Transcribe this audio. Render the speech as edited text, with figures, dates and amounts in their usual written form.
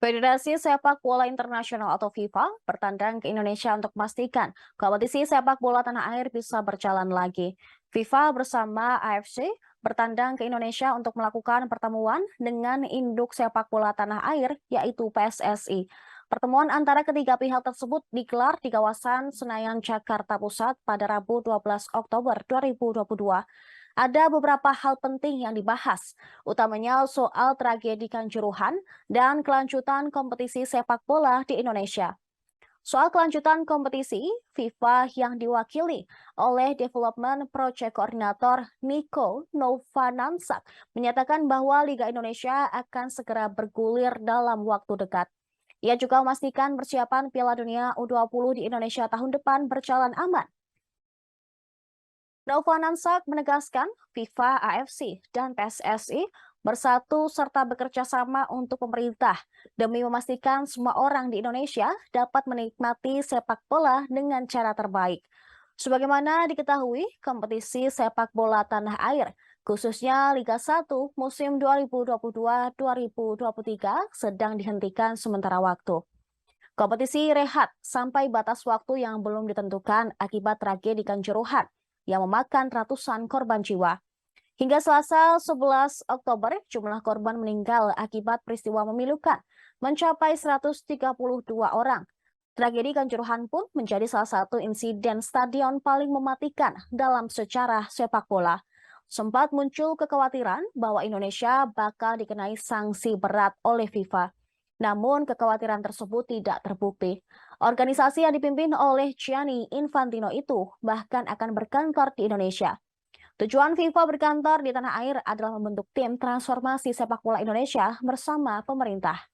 Federasi Sepak Bola Internasional atau FIFA bertandang ke Indonesia untuk memastikan kompetisi sepak bola tanah air bisa berjalan lagi. FIFA bersama AFC bertandang ke Indonesia untuk melakukan pertemuan dengan induk sepak bola tanah air, yaitu PSSI. Pertemuan antara ketiga pihak tersebut digelar di kawasan Senayan, Jakarta Pusat pada Rabu 12 Oktober 2022. Ada beberapa hal penting yang dibahas, utamanya soal tragedi Kanjuruhan dan kelanjutan kompetisi sepak bola di Indonesia. Soal kelanjutan kompetisi, FIFA yang diwakili oleh Development Project Coordinator Nico Novanansak menyatakan bahwa Liga Indonesia akan segera bergulir dalam waktu dekat. Ia juga memastikan persiapan Piala Dunia U20 di Indonesia tahun depan berjalan aman. Novanansak menegaskan FIFA, AFC, dan PSSI bersatu serta bekerja sama untuk pemerintah demi memastikan semua orang di Indonesia dapat menikmati sepak bola dengan cara terbaik. Sebagaimana diketahui, kompetisi sepak bola tanah air, khususnya Liga 1 musim 2022-2023 sedang dihentikan sementara waktu. Kompetisi rehat sampai batas waktu yang belum ditentukan akibat tragedi Kanjuruhan yang memakan ratusan korban jiwa. Hingga Selasa 11 Oktober, jumlah korban meninggal akibat peristiwa memilukan mencapai 132 orang. Tragedi Kanjuruhan pun menjadi salah satu insiden stadion paling mematikan dalam sejarah sepak bola. Sempat muncul kekhawatiran bahwa Indonesia bakal dikenai sanksi berat oleh FIFA. Namun kekhawatiran tersebut tidak terbukti. Organisasi yang dipimpin oleh Gianni Infantino itu bahkan akan berkantor di Indonesia. Tujuan FIFA berkantor di tanah air adalah membentuk tim transformasi sepak bola Indonesia bersama pemerintah.